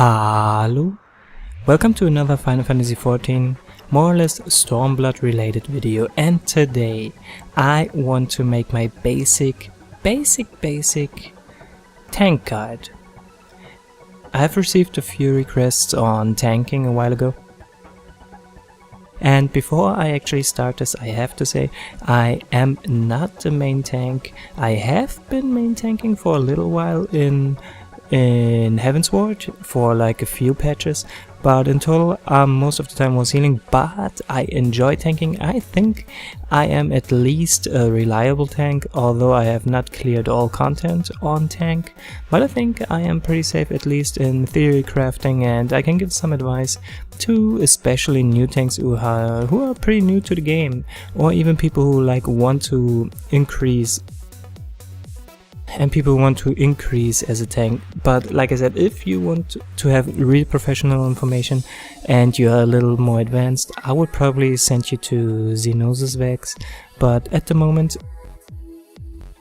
Hello, welcome to another Final Fantasy XIV, more or less Stormblood related video, and today I want to make my basic tank guide. I have received a few requests on tanking a while ago, and before I actually start this I have to say I am not the main tank. I have been main tanking for a little while in Heavensward for like a few patches, but in total most of the time was healing, but I enjoy tanking. I think I am at least a reliable tank, although I have not cleared all content on tank, but I think I am pretty safe at least in theory crafting, and I can give some advice to especially new tanks who are pretty new to the game, or even people who like want to increase as a tank. But like I said, if you want to have really professional information and you are a little more advanced, I would probably send you to Xenosis Vex, but at the moment,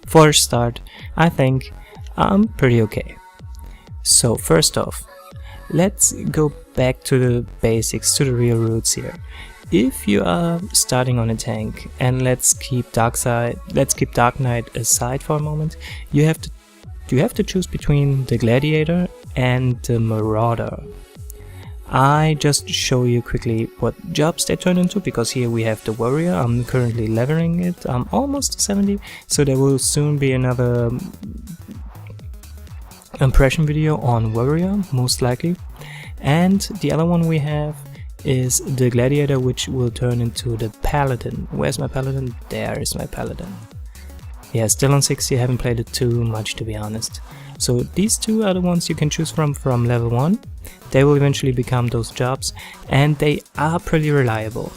for a start, I think I'm pretty okay. So first off, let's go back to the basics, to the real roots here. If you are starting on a tank, and let's keep Dark Knight aside for a moment, you have to choose between the Gladiator and the Marauder. I just show you quickly what jobs they turn into, because here we have the Warrior. I'm currently leveling it. I'm almost 70, so there will soon be another impression video on Warrior, most likely. And the other one we have is the Gladiator, which will turn into the Paladin. Where's my Paladin? There is my Paladin. Yeah, still on 60, I haven't played it too much to be honest. So these two are the ones you can choose from level 1. They will eventually become those jobs, and they are pretty reliable.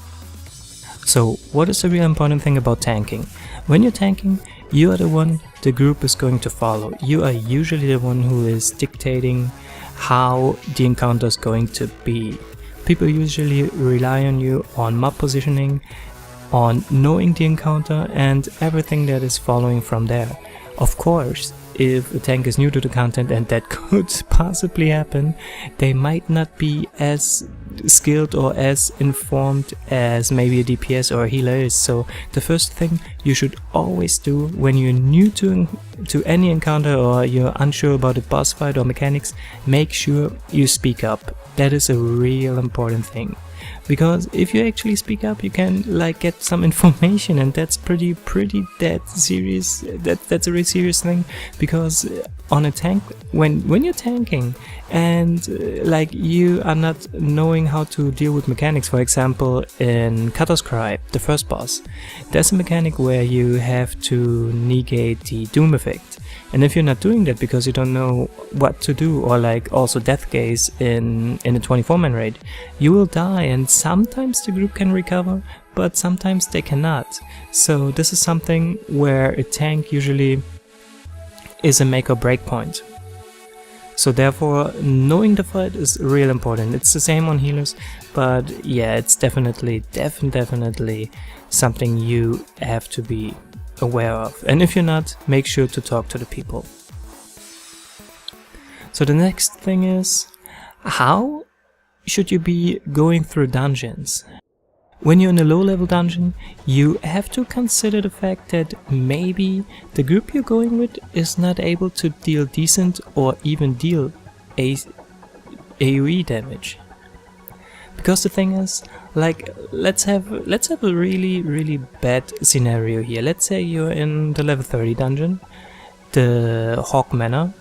So what is the real important thing about tanking? When you're tanking, you are the one the group is going to follow. You are usually the one who is dictating how the encounter is going to be. People usually rely on you on map positioning, on knowing the encounter, and everything that is following from there. Of course, if a tank is new to the content, and that could possibly happen, they might not be as skilled or as informed as maybe a DPS or a healer is. So the first thing you should always do when you're new to any encounter, or you're unsure about a boss fight or mechanics, make sure you speak up. That is a real important thing, because if you actually speak up, you can like get some information, and that's pretty that serious. That's a really serious thing, because on a tank, when you're tanking and like you are not knowing how to deal with mechanics, for example in Catoscribe, the first boss, there's a mechanic where you have to negate the doom effect. And if you're not doing that because you don't know what to do, or like also Death Gaze in a 24-man raid, you will die, and sometimes the group can recover, but sometimes they cannot. So this is something where a tank usually is a make or break point. So therefore, knowing the fight is real important. It's the same on healers, but yeah, it's definitely something you have to be aware of. And if you're not, make sure to talk to the people. So the next thing is, how should you be going through dungeons? When you're in a low level dungeon, you have to consider the fact that maybe the group you're going with is not able to deal decent or even deal AoE damage. Because the thing is, like, let's have a really bad scenario here. Let's say you're in the level 30 dungeon, the Hawk Manor.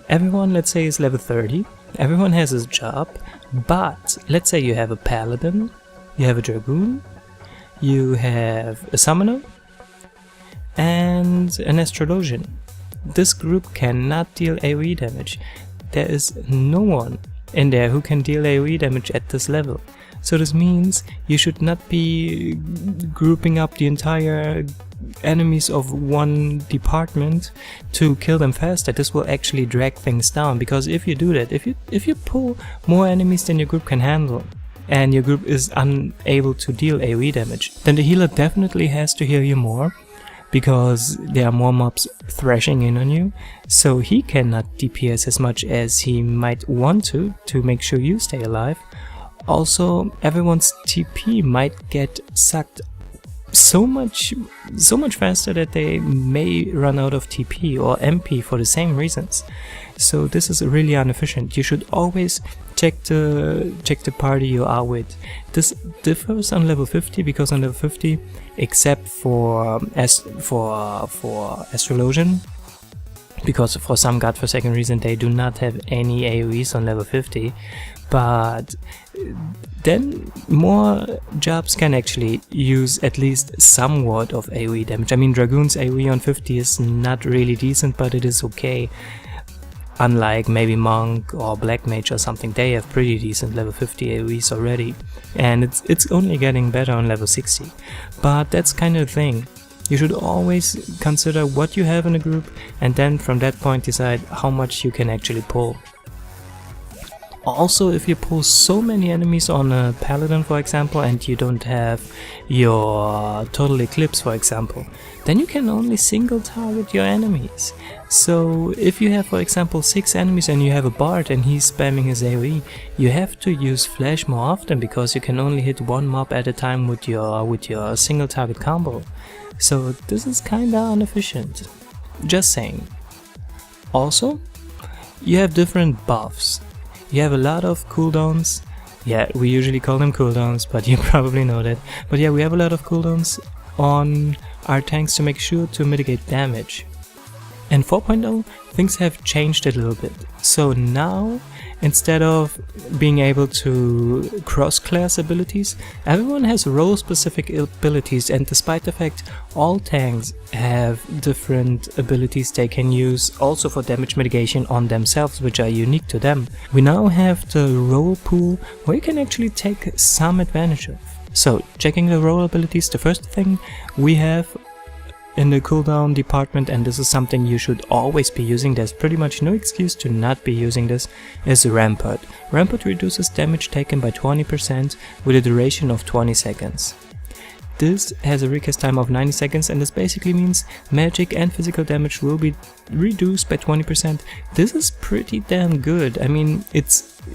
Everyone, let's say, is level 30. Everyone has his job, but let's say you have a Paladin, you have a Dragoon, you have a Summoner, and an Astrologian. This group cannot deal AoE damage. There is no one in there who can deal AoE damage at this level. So this means you should not be grouping up the entire enemies of one department to kill them faster. This will actually drag things down, because if you do that, if you pull more enemies than your group can handle, and your group is unable to deal AoE damage, then the healer definitely has to heal you more. because there are more mobs thrashing in on you, so he cannot DPS as much as he might want to make sure you stay alive. Also, everyone's TP might get sucked so much faster that they may run out of TP or MP for the same reasons. So this is really inefficient. You should always check the party you are with. This differs on level 50 because on level 50, except for Astrologian, because for some godforsaken reason they do not have any AoEs on level 50, but then more jobs can actually use at least somewhat of AoE damage. I mean, Dragoon's AoE on 50 is not really decent, but it is okay. Unlike maybe Monk or Black Mage or something, they have pretty decent level 50 AoEs already, and it's only getting better on level 60. But that's kind of the thing. You should always consider what you have in a group, and then from that point decide how much you can actually pull. Also, if you pull so many enemies on a Paladin, for example, and you don't have your Total Eclipse, for example, then you can only single target your enemies. So if you have, for example, 6 enemies and you have a Bard and he's spamming his AoE, you have to use Flash more often because you can only hit one mob at a time with your single target combo. So this is kinda inefficient. Just saying. Also, you have different buffs. You have a lot of cooldowns. Yeah, we usually call them cooldowns, but you probably know that. But yeah, we have a lot of cooldowns on our tanks to make sure to mitigate damage. In 4.0, things have changed a little bit. So now, instead of being able to cross-class abilities, everyone has role-specific abilities, and despite the fact all tanks have different abilities they can use also for damage mitigation on themselves, which are unique to them, we now have the role pool where you can actually take some advantage of. So, checking the role abilities, the first thing we have in the cooldown department, and this is something you should always be using, there's pretty much no excuse to not be using this, is Rampart. Rampart reduces damage taken by 20% with a duration of 20 seconds. This has a recast time of 90 seconds, and this basically means magic and physical damage will be reduced by 20%. This is pretty damn good. I mean,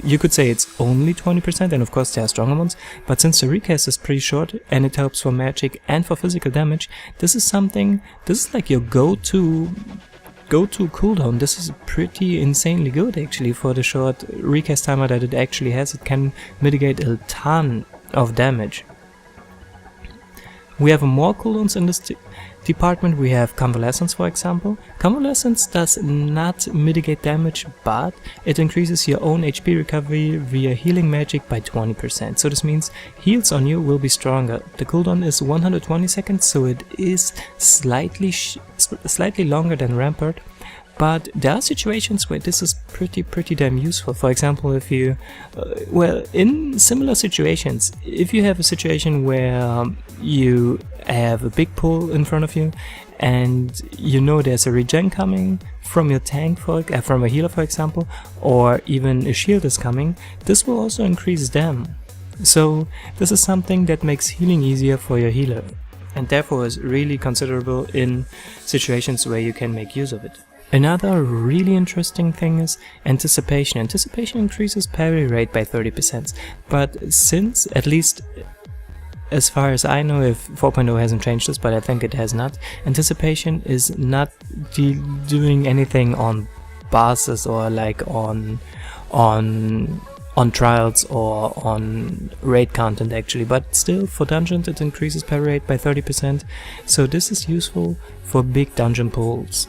you could say it's only 20%, and of course there are stronger ones, but since the recast is pretty short and it helps for magic and for physical damage, this is like your go-to cooldown. This is pretty insanely good actually for the short recast timer that it actually has. It can mitigate a ton of damage. We have more cooldowns in this department. We have Convalescence, for example. Convalescence does not mitigate damage, but it increases your own HP recovery via healing magic by 20%. So this means heals on you will be stronger. The cooldown is 120 seconds, so it is slightly longer than Rampart. But there are situations where this is pretty damn useful. For example, if you, in similar situations, if you have a situation where you have a big pull in front of you and you know there's a regen coming from your tank, from a healer for example, or even a shield is coming, this will also increase them. So this is something that makes healing easier for your healer, and therefore is really considerable in situations where you can make use of it. Another really interesting thing is Anticipation. Anticipation increases parry rate by 30%, but since, at least as far as I know, if 4.0 hasn't changed this, but I think it has not, Anticipation is not doing anything on bosses or like on trials or on raid content actually, but still for dungeons it increases parry rate by 30%, so this is useful for big dungeon pulls.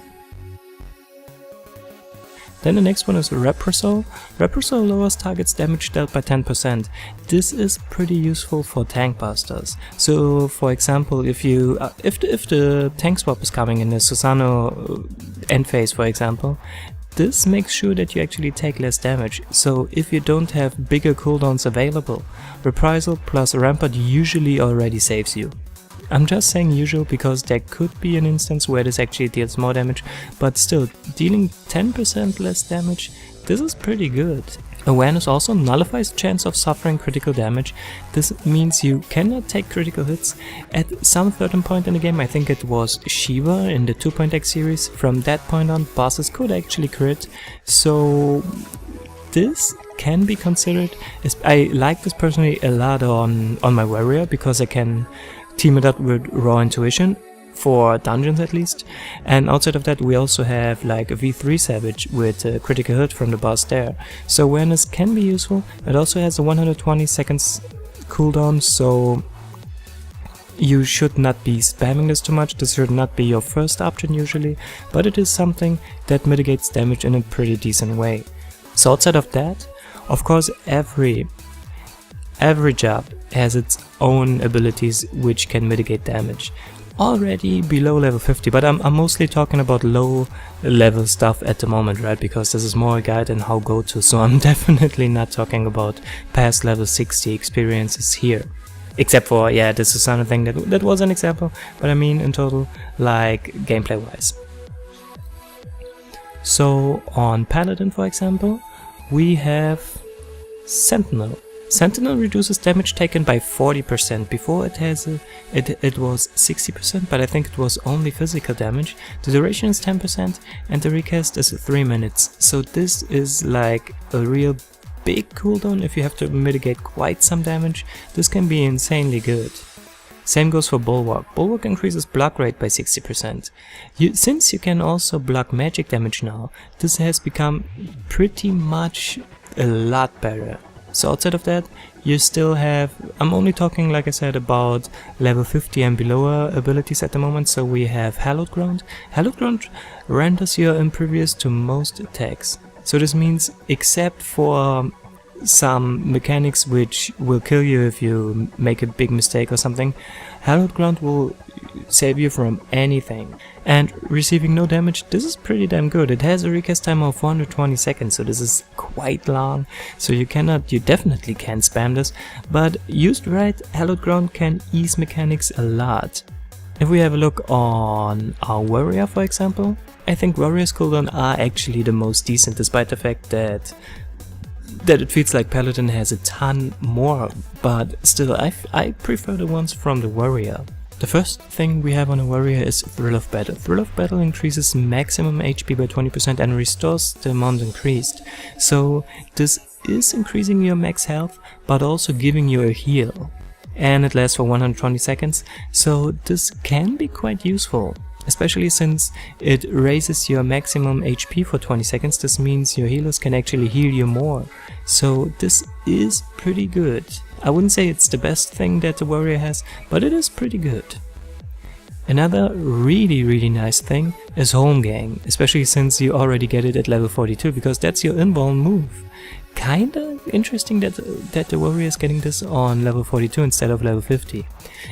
Then the next one is Repressor. Repressor lowers targets damage dealt by 10%. This is pretty useful for tank busters. So for example, if the tank swap is coming in the Susano end phase for example, this makes sure that you actually take less damage. So if you don't have bigger cooldowns available, Reprisal plus Rampart usually already saves you. I'm just saying usual because there could be an instance where this actually deals more damage, but still, dealing 10% less damage, this is pretty good. Awareness also nullifies the chance of suffering critical damage. This means you cannot take critical hits. At some certain point in the game, I think it was Shiva in the 2.x series, from that point on bosses could actually crit, so this can be considered. I like this personally a lot on my warrior, because I can team it up with raw intuition, for dungeons at least, and outside of that we also have like a V3 Savage with a critical hit from the boss there. So awareness can be useful. It also has a 120 seconds cooldown, so you should not be spamming this too much. This should not be your first option usually, but it is something that mitigates damage in a pretty decent way. So outside of that, of course, every job has its own abilities which can mitigate damage. Already below level 50, but I'm mostly talking about low level stuff at the moment, right? Because this is more a guide on how go to, so I'm definitely not talking about past level 60 experiences here. Except for, yeah, this is something that was an example, but I mean in total, like gameplay wise. So on Paladin, for example, we have Sentinel. Sentinel reduces damage taken by 40%. Before it was 60%, but I think it was only physical damage. The duration is 10% and the recast is 3 minutes. So this is like a real big cooldown. If you have to mitigate quite some damage, this can be insanely good. Same goes for Bulwark. Bulwark increases block rate by 60%. Since you can also block magic damage now, this has become pretty much a lot better. So outside of that, you still have, I'm only talking, like I said, about level 50 and below abilities at the moment. So we have Hallowed Ground. Hallowed Ground renders your impervious to most attacks. So this means, except for some mechanics which will kill you if you make a big mistake or something, Hallowed Ground will save you from anything. And receiving no damage, this is pretty damn good. It has a recast time of 420 seconds, so this is quite long. So you definitely can't spam this, but used right, Hallowed Ground can ease mechanics a lot. If we have a look on our warrior, for example, I think warrior's cooldown are actually the most decent, despite the fact that it feels like Paladin has a ton more, but still I prefer the ones from the warrior. The first thing we have on a warrior is Thrill of Battle. Thrill of Battle increases maximum HP by 20% and restores the amount increased. So this is increasing your max health, but also giving you a heal. And it lasts for 120 seconds, so this can be quite useful. Especially since it raises your maximum HP for 20 seconds, this means your healers can actually heal you more. So this is pretty good. I wouldn't say it's the best thing that the warrior has, but it is pretty good. Another really nice thing is Holmgang, especially since you already get it at level 42, because that's your invuln move. Kinda interesting that the warrior is getting this on level 42 instead of level 50.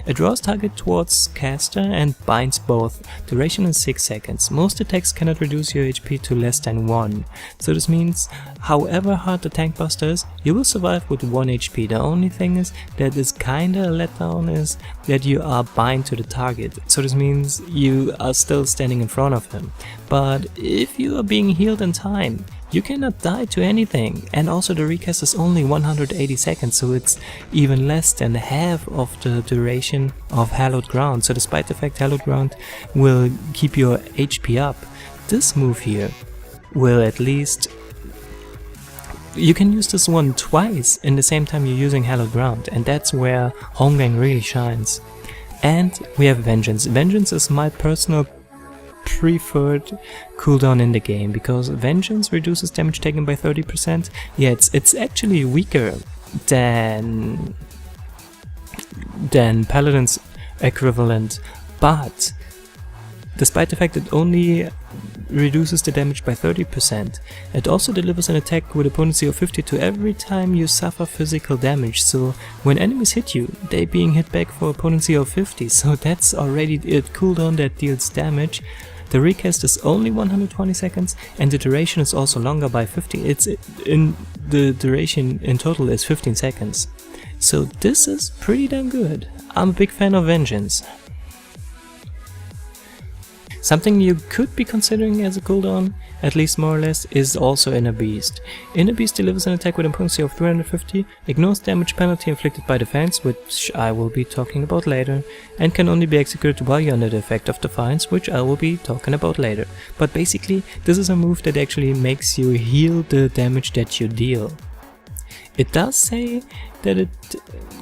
It draws target towards caster and binds both. Duration is 6 seconds. Most attacks cannot reduce your HP to less than 1. So this means, however hard the tank buster is, you will survive with 1 HP. The only thing is that is kinda a letdown is that you are bind to the target. So this means you are still standing in front of him. But if you are being healed in time, you cannot die to anything, and also the recast is only 180 seconds, so it's even less than half of the duration of Hallowed Ground. So despite the fact Hallowed Ground will keep your HP up, this move here will at least... You can use this one twice in the same time you're using Hallowed Ground, and that's where Holmgang really shines. And we have Vengeance. Vengeance is my personal preferred cooldown in the game, because Vengeance reduces damage taken by 30%. Yeah, it's actually weaker than Paladin's equivalent, but despite the fact it only reduces the damage by 30%, it also delivers an attack with a potency of 52 every time you suffer physical damage. So when enemies hit you, they being hit back for a potency of 50, so that's already a cooldown that deals damage. The recast is only 120 seconds and the duration is also longer by 50. The duration in total is 15 seconds. So this is pretty damn good. I'm a big fan of Vengeance. Something you could be considering as a cooldown, at least more or less, is also Inner Beast. Inner Beast delivers an attack with a potency of 350, ignores damage penalty inflicted by Defiance, which I will be talking about later, and can only be executed while you're under the effect of Defiance, which I will be talking about later. But basically, this is a move that actually makes you heal the damage that you deal. It does say that it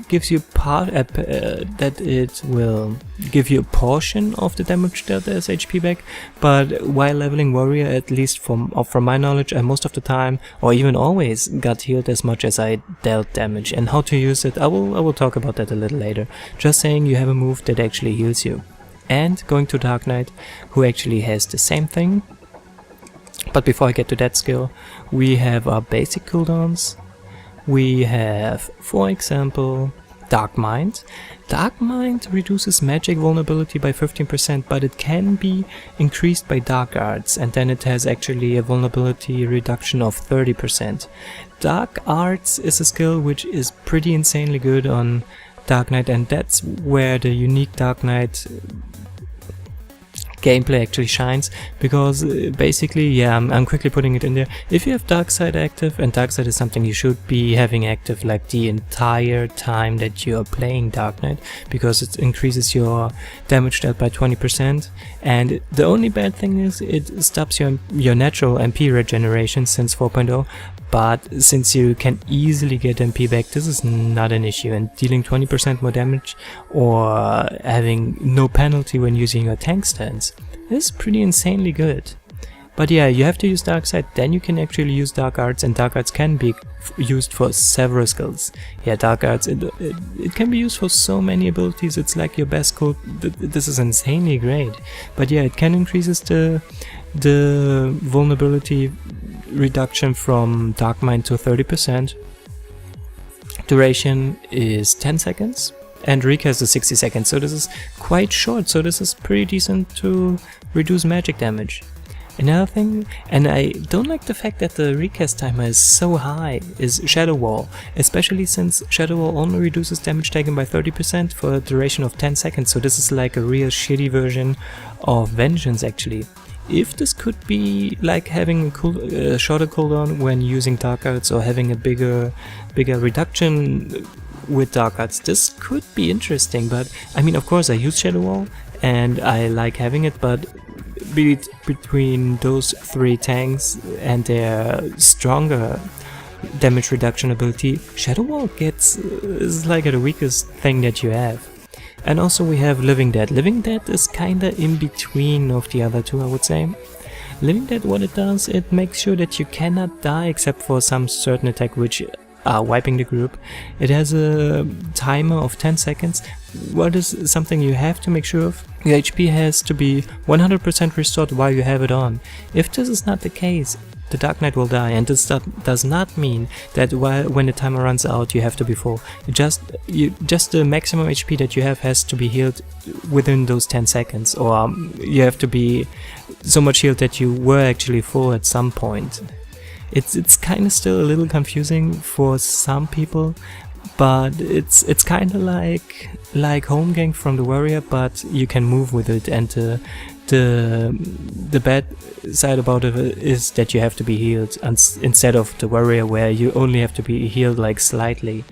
gives you that it will give you a portion of the damage dealt as HP back, but while leveling warrior, at least from my knowledge, I most of the time, or even always, got healed as much as I dealt damage. And how to use it, I will talk about that a little later. Just saying, you have a move that actually heals you. And going to Dark Knight, who actually has the same thing. But before I get to that skill, we have our basic cooldowns. We have, for example, Dark Mind. Dark Mind reduces magic vulnerability by 15%, but it can be increased by Dark Arts, and then it has actually a vulnerability reduction of 30%. Dark Arts is a skill which is pretty insanely good on Dark Knight, and that's where the unique Dark Knight gameplay actually shines, because basically, yeah, I'm quickly putting it in there. If you have Dark Side active, and Dark Side is something you should be having active like the entire time that you are playing Dark Knight, because it increases your damage dealt by 20%, and the only bad thing is it stops your natural MP regeneration since 4.0, but since you can easily get MP back, this is not an issue, and dealing 20% more damage or having no penalty when using your tank stance is pretty insanely good. But yeah, you have to use Dark Side, then you can actually use Dark Arts, and Dark Arts can be used for several skills. Yeah, Dark Arts, it can be used for so many abilities, it's like your best code. This is insanely great. But yeah, it can increases the vulnerability reduction from Dark Mind to 30%. Duration is 10 seconds. And recast is 60 seconds, so this is quite short, so this is pretty decent to reduce magic damage. Another thing, and I don't like the fact that the recast timer is so high, is Shadow Wall, especially since Shadow Wall only reduces damage taken by 30% for a duration of 10 seconds, so this is like a real shitty version of Vengeance actually. If this could be like having a shorter cooldown when using Dark Arts, or having a bigger reduction with Dark Arts, this could be interesting. But I mean, of course I use Shadow Wall and I like having it, but between those three tanks and their stronger damage reduction ability, Shadow Wall is like the weakest thing that you have. And also we have Living Dead. Living Dead is kinda in between of the other two, I would say. Living Dead, what it does, it makes sure that you cannot die except for some certain attack which are wiping the group. It has a timer of 10 seconds. What is something you have to make sure of? Your HP has to be 100% restored while you have it on. If this is not the case, the Dark Knight will die, and this does not mean that when the timer runs out you have to be full. Just the maximum HP that you have has to be healed within those 10 seconds, or you have to be so much healed that you were actually full at some point. It's kind of still a little confusing for some people, but it's kind of like Home Gang from the Warrior, but you can move with it, and the bad side about it is that you have to be healed instead of the Warrior where you only have to be healed like slightly.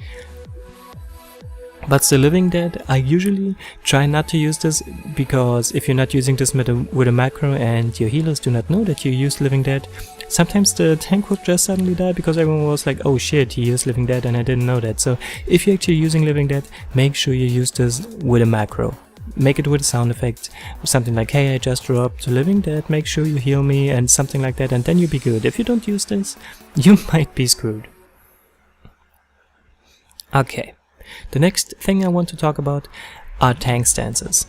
But the Living Dead, I usually try not to use this, because if you're not using this with a macro and your healers do not know that you use Living Dead, sometimes the tank would just suddenly die because everyone was like, oh shit, he used Living Dead and I didn't know that. So if you're actually using Living Dead, make sure you use this with a macro. Make it with a sound effect, something like, hey, I just dropped Living Dead, make sure you heal me, and something like that, and then you'll be good. If you don't use this, you might be screwed. Okay, the next thing I want to talk about are tank stances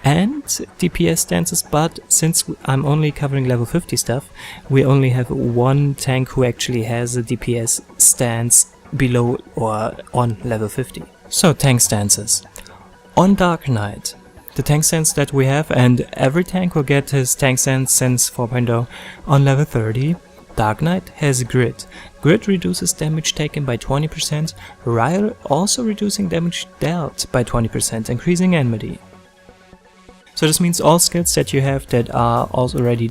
and DPS stances, but since I'm only covering level 50 stuff, we only have one tank who actually has a DPS stance below or on level 50. So tank stances. On Dark Knight, the tank stance that we have, and every tank will get his tank stance since 4.0 on level 30, Dark Knight has Grid. Grid reduces damage taken by 20%, while also reducing damage dealt by 20%, increasing Enmity. So this means all skills that you have that are also already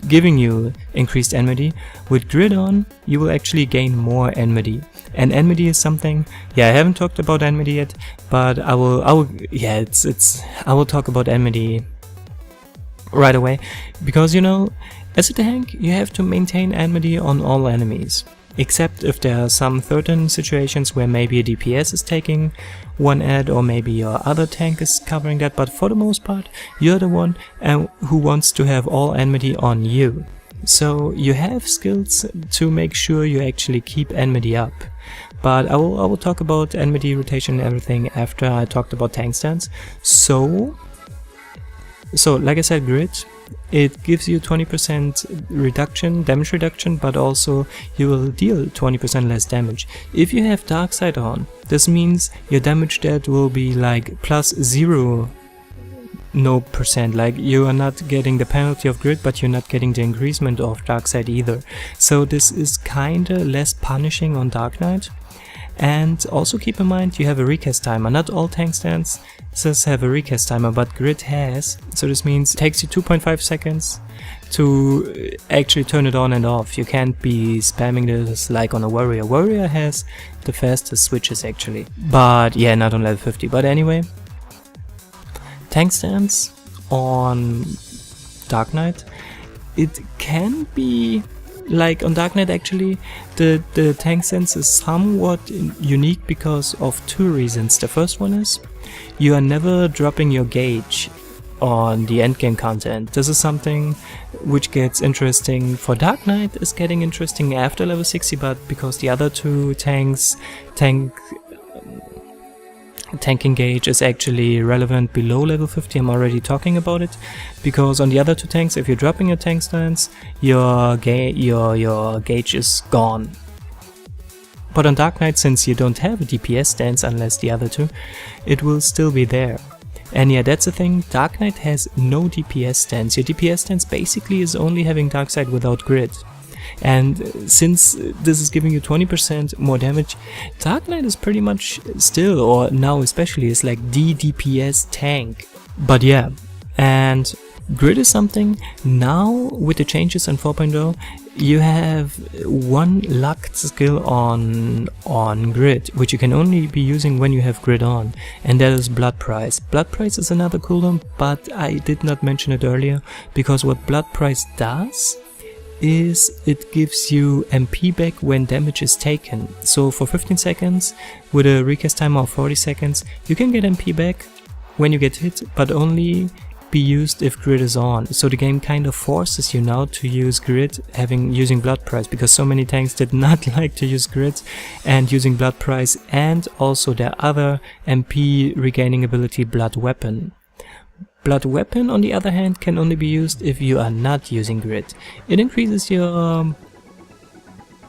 giving you increased enmity, with grid on, you will actually gain more enmity. And enmity is something, yeah, I haven't talked about enmity yet, but I will talk about enmity right away, because you know, as a tank, you have to maintain enmity on all enemies. Except if there are some certain situations where maybe a DPS is taking one ad, or maybe your other tank is covering that, but for the most part, you're the one who wants to have all enmity on you. So you have skills to make sure you actually keep enmity up. But I will talk about enmity rotation and everything after I talked about tank stance. So like I said, grid, it gives you 20% reduction, damage reduction, but also you will deal 20% less damage. If you have dark side on, this means your damage dealt will be like +0%, like you are not getting the penalty of grid, but you're not getting the increasement of dark side either. So this is kinda less punishing on Dark Knight. And also keep in mind you have a recast timer. Not all tank stances have a recast timer, but grid has. So this means it takes you 2.5 seconds to actually turn it on and off. You can't be spamming this like on a warrior. Warrior has the fastest switches actually. But yeah, not on level 50. But anyway, tank stance on Dark Knight, it can be like on Dark Knight actually, the tank stance is somewhat unique because of two reasons. The first one is you are never dropping your gauge on the endgame content. This is something which gets interesting for Dark Knight, is getting interesting after level 60, but because the other two tanking gauge is actually relevant below level 50, I'm already talking about it, because on the other two tanks, if you're dropping your tank stance, your gauge is gone. But on Dark Knight, since you don't have a DPS stance unless the other two, it will still be there. And yeah, that's the thing, Dark Knight has no DPS stance. Your DPS stance basically is only having Dark Side without grid. And since this is giving you 20% more damage, Dark Knight is pretty much still, or now especially, is like the DPS tank. But yeah, and grid is something, now with the changes in 4.0, you have one locked skill on grid, which you can only be using when you have grid on, and that is Blood Price. Blood Price is another cooldown, but I did not mention it earlier, because what Blood Price does is it gives you MP back when damage is taken. So for 15 seconds, with a recast timer of 40 seconds, you can get MP back when you get hit, but only be used if grid is on. So the game kind of forces you now to use grid using Blood Price, because so many tanks did not like to use grid, and using Blood Price and also their other MP regaining ability, Blood Weapon. Blood Weapon, on the other hand, can only be used if you are not using grid. It increases your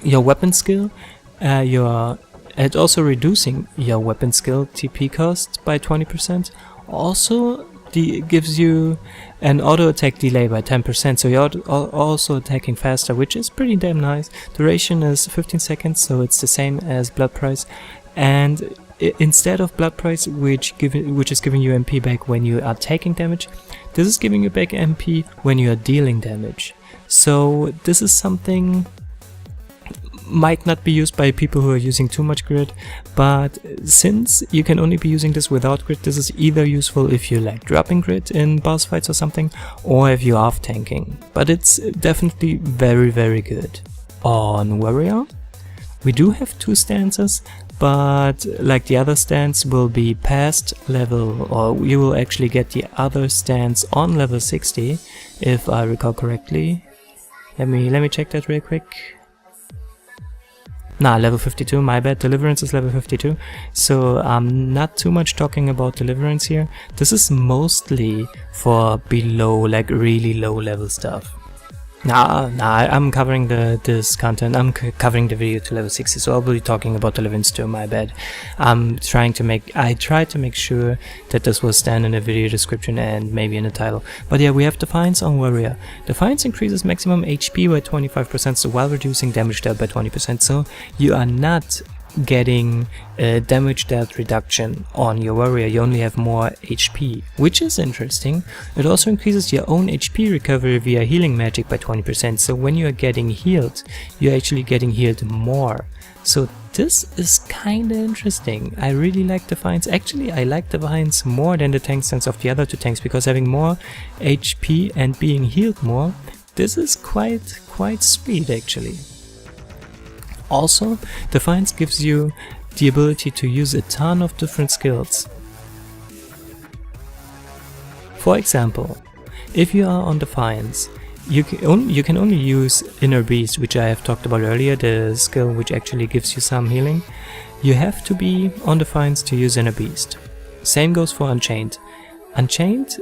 weapon skill, and also reducing your weapon skill TP cost by 20%. Also, gives you an auto attack delay by 10%, so you're also attacking faster, which is pretty damn nice. Duration is 15 seconds, so it's the same as Blood Price, and instead of Blood Price, which is giving you MP back when you are taking damage, this is giving you back MP when you are dealing damage. So this is something might not be used by people who are using too much grid, but since you can only be using this without grid, this is either useful if you like dropping grid in boss fights or something, or if you're off tanking. But it's definitely very, very good. On Warrior, we do have two stances, but like the other stance will be past level, or you will actually get the other stance on level 60, if I recall correctly. Let me check that real quick. Nah, level 52, my bad. Deliverance is level 52, so I'm not too much talking about Deliverance here. This is mostly for below, like really low level stuff. Nah, I'm covering this content. I'm covering the video to level 60, so I'll be talking about Deliverance too, my bad. I tried to make sure that this will stand in the video description and maybe in the title. But yeah, we have Defiance on Warrior. Defiance increases maximum HP by 25%, so while reducing damage dealt by 20%, so you are not getting damage dealt reduction on your warrior. You only have more HP, which is interesting. It also increases your own HP recovery via healing magic by 20%. So when you are getting healed, you're actually getting healed more. So this is kinda interesting. I really like Defiance. Actually, I like Defiance more than the tank stance of the other two tanks, because having more HP and being healed more, this is quite sweet actually. Also, Defiance gives you the ability to use a ton of different skills. For example, if you are on Defiance, you can only use Inner Beast, which I have talked about earlier, the skill which actually gives you some healing. You have to be on Defiance to use Inner Beast. Same goes for Unchained. Unchained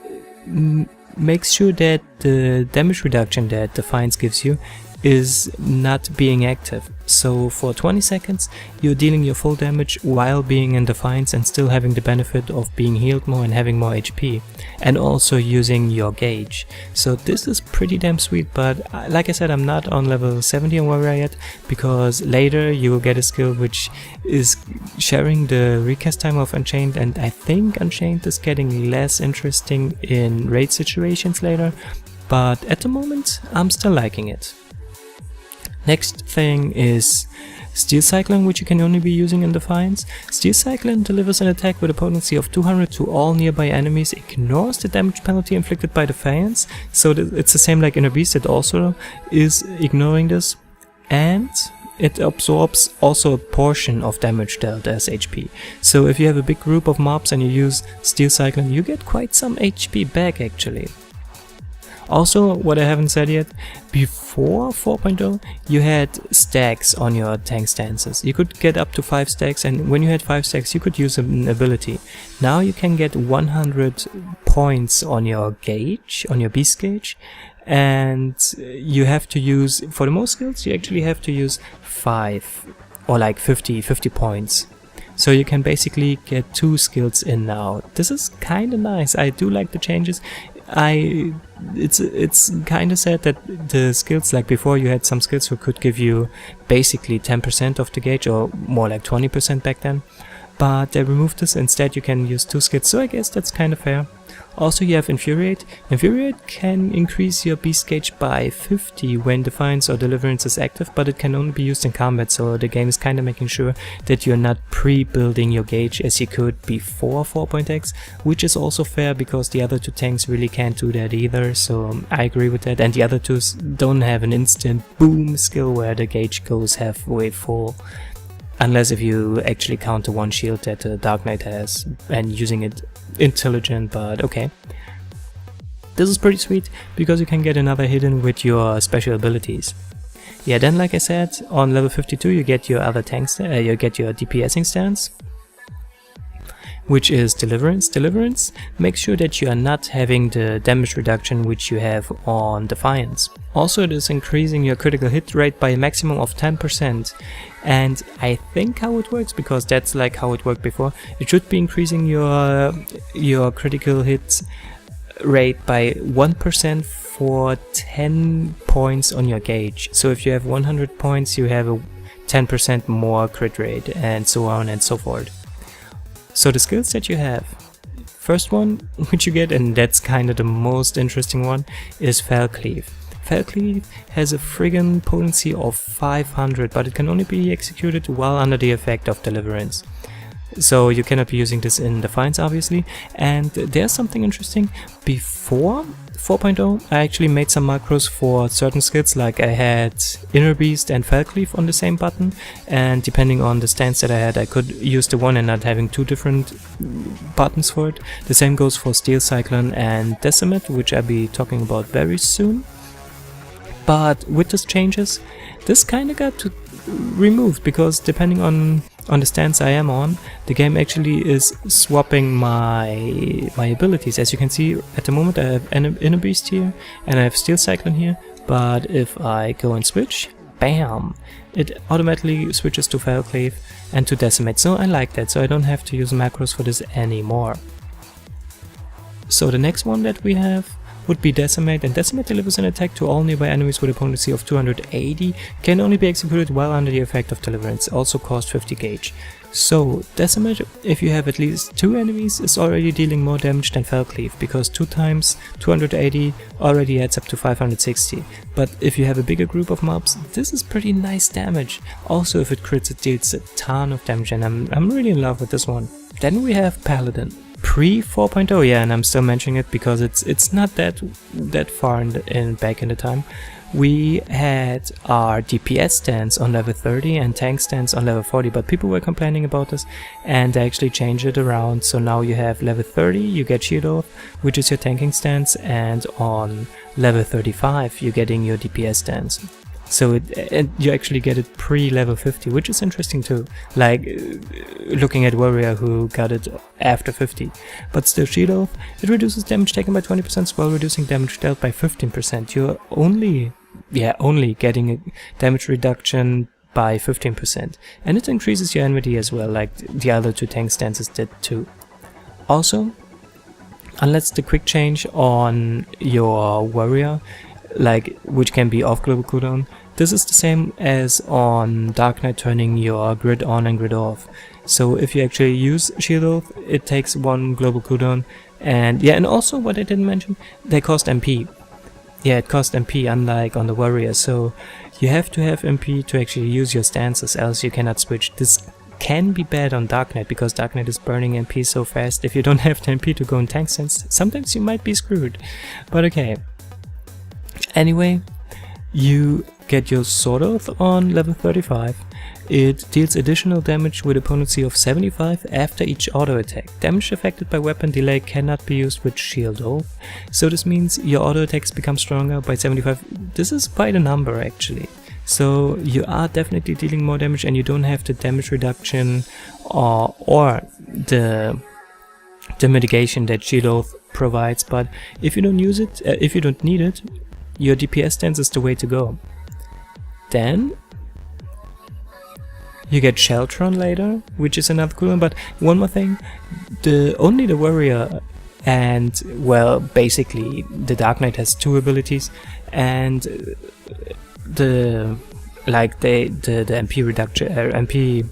makes sure that the damage reduction that Defiance gives you is not being active. So for 20 seconds you're dealing your full damage while being in Defiance and still having the benefit of being healed more and having more HP, and also using your gauge. So this is pretty damn sweet, but like I said, I'm not on level 70 on Warrior yet, because later you will get a skill which is sharing the recast time of Unchained, and I think Unchained is getting less interesting in raid situations later, but at the moment I'm still liking it. Next thing is Steel Cyclone, which you can only be using in Defiance. Steel Cyclone delivers an attack with a potency of 200 to all nearby enemies, ignores the damage penalty inflicted by Defiance, so it's the same like Inner Beast, it also is ignoring this, and it absorbs also a portion of damage dealt as HP. So if you have a big group of mobs and you use Steel Cyclone, you get quite some HP back actually. Also, what I haven't said yet, before 4.0 you had stacks on your tank stances. You could get up to 5 stacks, and when you had 5 stacks you could use an ability. Now you can get 100 points on your gauge, on your beast gauge, and you have to use, for the most skills you actually have to use 5 or like 50 points. So you can basically get 2 skills in now. This is kinda nice. I do like the changes. It's kind of sad that the skills, like before you had some skills who could give you basically 10% of the gauge, or more like 20% back then, but they removed this. Instead you can use 2 skills, so I guess that's kind of fair. Also you have Infuriate. Infuriate can increase your beast gauge by 50 when Defiance or Deliverance is active, but it can only be used in combat, so the game is kind of making sure that you're not pre-building your gauge as you could before 4.x, which is also fair because the other two tanks really can't do that either, so I agree with that. And the other two don't have an instant boom skill where the gauge goes halfway full. Unless if you actually count the one shield that the Dark Knight has and using it intelligent, but okay. This is pretty sweet because you can get another hidden with your special abilities. Yeah, then like I said, on level 52 you get your other tanks, you get your DPSing stance, which is Deliverance. Deliverance makes sure that you are not having the damage reduction which you have on Defiance. Also, it is increasing your critical hit rate by a maximum of 10%, and I think how it works, because that's like how it worked before, it should be increasing your critical hit rate by 1% for 10 points on your gauge. So if you have 100 points you have a 10% more crit rate, and so on and so forth. So the skills that you have, first one which you get, and that's kind of the most interesting one, is Felcleave. Felcleave has a friggin' potency of 500, but it can only be executed while under the effect of Deliverance. So you cannot be using this in Defiance obviously, and there's something interesting. Before 4.0 I actually made some macros for certain skills, like I had Inner Beast and Felcleave on the same button, and depending on the stance that I had I could use the one and not having 2 different buttons for it. The same goes for Steel Cyclone and Decimated, which I'll be talking about very soon. But with these changes this kinda got removed, because depending on the stance I am on, the game actually is swapping my abilities. As you can see, at the moment I have Inner Beast here and I have Steel Cyclone here, but if I go and switch, bam, it automatically switches to Felcleave and to Decimate. So I like that, so I don't have to use macros for this anymore. So the next one that we have, would be Decimate, and Decimate delivers an attack to all nearby enemies with a potency of 280, can only be executed while under the effect of Deliverance, also cost 50 gauge. So Decimate, if you have at least 2 enemies, is already dealing more damage than Fellcleave, because 2 times 280 already adds up to 560. But if you have a bigger group of mobs, this is pretty nice damage. Also, if it crits, it deals a ton of damage, and I'm really in love with this one. Then we have Paladin. Pre 4.0, yeah, and I'm still mentioning it because it's not that far back in the time. We had our DPS stance on level 30 and tank stance on level 40, but people were complaining about this and they actually changed it around. So now you have level 30, you get Shield Oath, which is your tanking stance, and on level 35 you're getting your DPS stance. So you actually get it pre-level 50, which is interesting too, like looking at Warrior who got it after 50. But still, Shield Oath, it reduces damage taken by 20% while reducing damage dealt by 15%. You're only getting a damage reduction by 15%. And it increases your Enmity as well, like the other 2 tank stances did too. Also, unless the quick change on your Warrior, like which can be off global cooldown, this is the same as on Dark Knight turning your grid on and grid off. So if you actually use Shield Oath, it takes 1 global cooldown, and yeah, and also what I didn't mention, they cost MP. Yeah, it costs MP, unlike on the Warrior, so you have to have MP to actually use your stances, else you cannot switch. This can be bad on Dark Knight, because Dark Knight is burning MP so fast. If you don't have the MP to go in tank stance, sometimes you might be screwed. But okay. Anyway, you get your Sword Oath on level 35. It deals additional damage with a potency of 75 after each auto attack. Damage affected by weapon delay cannot be used with Shield Oath. So this means your auto attacks become stronger by 75. This is quite a number actually. So you are definitely dealing more damage, and you don't have the damage reduction or the mitigation that Shield Oath provides. But if you don't use it, if you don't need it, your DPS stance is the way to go. Then you get Sheltron later, which is another cool one. But one more thing, only the Warrior and, well, basically the Dark Knight has 2 abilities, and the MP reduction, MP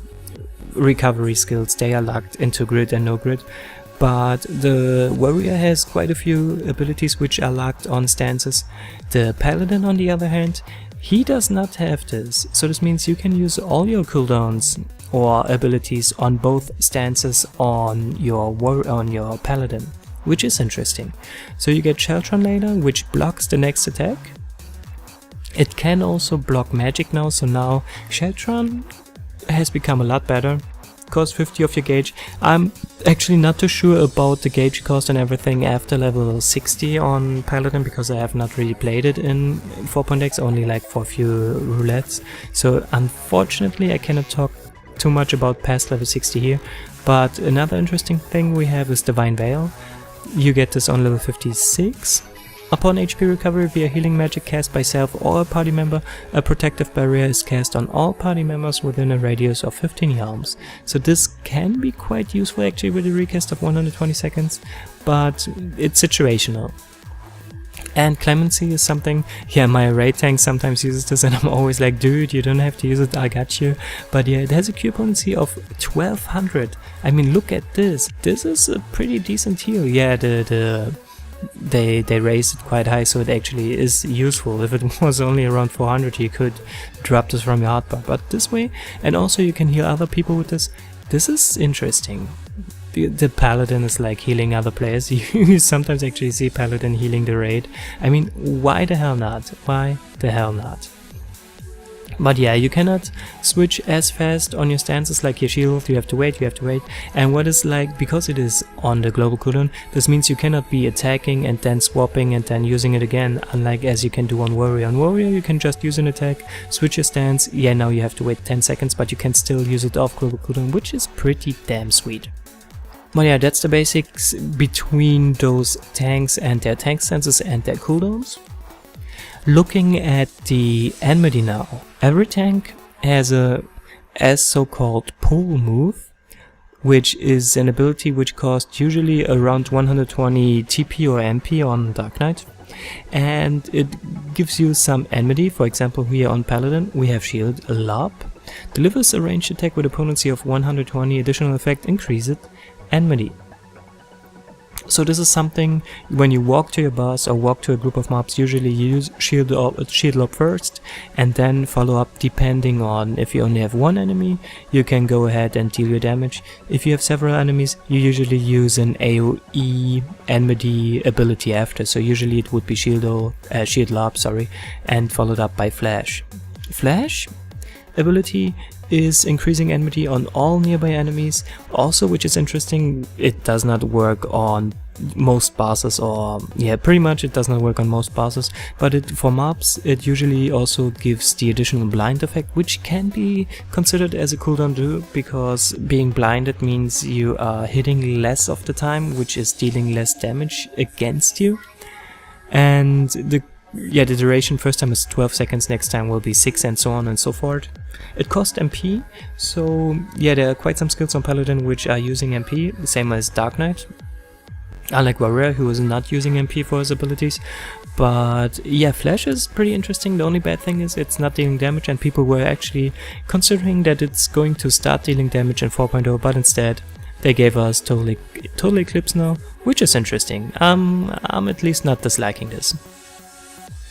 recovery skills, they are locked into grid and no grid. But the Warrior has quite a few abilities which are locked on stances. The Paladin, on the other hand, he does not have this. So this means you can use all your cooldowns or abilities on both stances on your Paladin, which is interesting. So you get Sheltron later, which blocks the next attack. It can also block magic now, so now Sheltron has become a lot better. Cost 50 of your gauge. I'm actually not too sure about the gauge cost and everything after level 60 on Paladin, because I have not really played it in 4.x, only like for a few roulettes. So unfortunately I cannot talk too much about past level 60 here. But another interesting thing we have is Divine Veil. You get this on level 56. Upon HP recovery via healing magic cast by self or a party member, a protective barrier is cast on all party members within a radius of 15 yalms. So this can be quite useful actually with a recast of 120 seconds, but it's situational. And Clemency is something, yeah, my raid tank sometimes uses this and I'm always like, dude, you don't have to use it, I got you. But yeah, it has a Q potency of 1200. I mean, look at this. This is a pretty decent heal. Yeah, they raised it quite high, so it actually is useful. If it was only around 400, you could drop this from your hotbar, but this way, and also you can heal other people with this. This is interesting. The Paladin is like healing other players. You sometimes actually see Paladin healing the raid. I mean, why the hell not? Why the hell not? But yeah, you cannot switch as fast on your stances like your Shield. You have to wait, and what is like, because it is on the global cooldown, this means you cannot be attacking and then swapping and then using it again, unlike as you can do on Warrior. On Warrior you can just use an attack, switch your stance, yeah, now you have to wait 10 seconds, but you can still use it off global cooldown, which is pretty damn sweet. But yeah, that's the basics between those tanks and their tank stances and their cooldowns. Looking at the Enmity now, every tank has a so-called pull move, which is an ability which costs usually around 120 TP or MP on Dark Knight. and it gives you some enmity. For example, here on Paladin we have Shield Lob. Delivers a ranged attack with a potency of 120, additional effect increases enmity. So this is something, when you walk to your boss or walk to a group of mobs, usually you use Shield Lob first and then follow up depending on if you only have one enemy, you can go ahead and deal your damage. If you have several enemies, you usually use an AoE enmity ability after, so usually it would be Shield Lob, and followed up by Flash. Flash ability is increasing enmity on all nearby enemies. Also, which is interesting, it does not work on most bosses, or pretty much it does not work on most bosses, but for mobs it usually also gives the additional blind effect, which can be considered as a cooldown too, because being blinded means you are hitting less of the time, which is dealing less damage against you. And the duration first time is 12 seconds, next time will be 6, and so on and so forth. It costs MP, so there are quite some skills on Paladin which are using MP, the same as Dark Knight. Unlike Warrior, who is not using MP for his abilities. But Flash is pretty interesting. The only bad thing is it's not dealing damage, and people were actually considering that it's going to start dealing damage in 4.0, but instead they gave us Total Eclipse now, which is interesting. I'm at least not disliking this.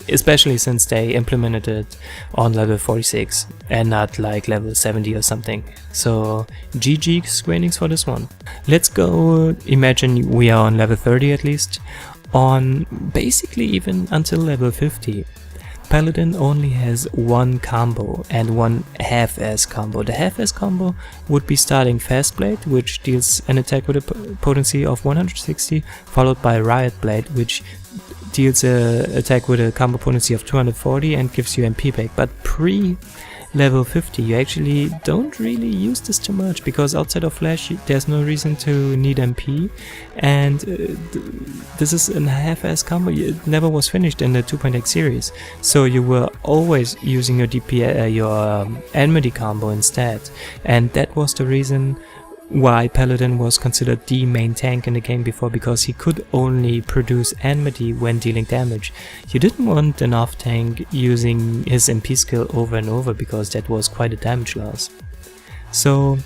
Especially since they implemented it on level 46 and not like level 70 or something. So GG Squarenix for this one. Let's go, imagine we are on level 30 at least, on basically even until level 50. Paladin only has one combo and one half-ass combo. The half-ass combo would be starting Fast Blade, which deals an attack with a potency of 160, followed by Riot Blade, which deals an attack with a combo potency of 240 and gives you MP back. But pre-level 50 you actually don't really use this too much, because outside of Flash there's no reason to need MP, and this is a half-ass combo. It never was finished in the 2.x series, so you were always using your Enmity combo instead, and that was the reason why Paladin was considered the main tank in the game before, because he could only produce Enmity when dealing damage. You didn't want an off-tank using his MP skill over and over, because that was quite a damage loss. So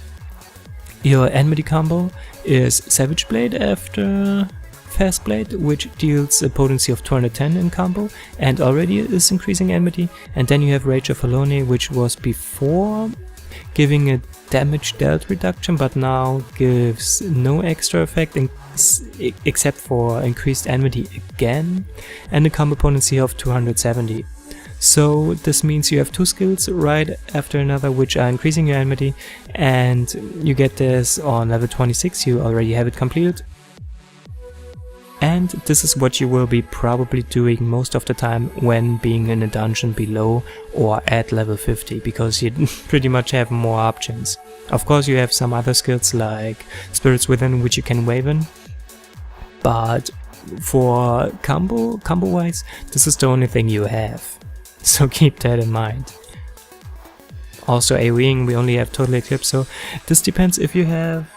your Enmity combo is Savage Blade after Fast Blade, which deals a potency of 210 in combo and already is increasing Enmity, and then you have Rage of Alone, which was before giving a damage dealt reduction, but now gives no extra effect except for increased enmity again, and a combo potency of 270. So this means you have two skills right after another which are increasing your enmity, and you get this on level 26, you already have it completed. And this is what you will be probably doing most of the time when being in a dungeon below or at level 50, because you pretty much have more options. Of course you have some other skills like Spirits Within, which you can wave in, but for combo wise this is the only thing you have, so keep that in mind. Also AoEing, we only have Total Eclipse, so this depends. If you have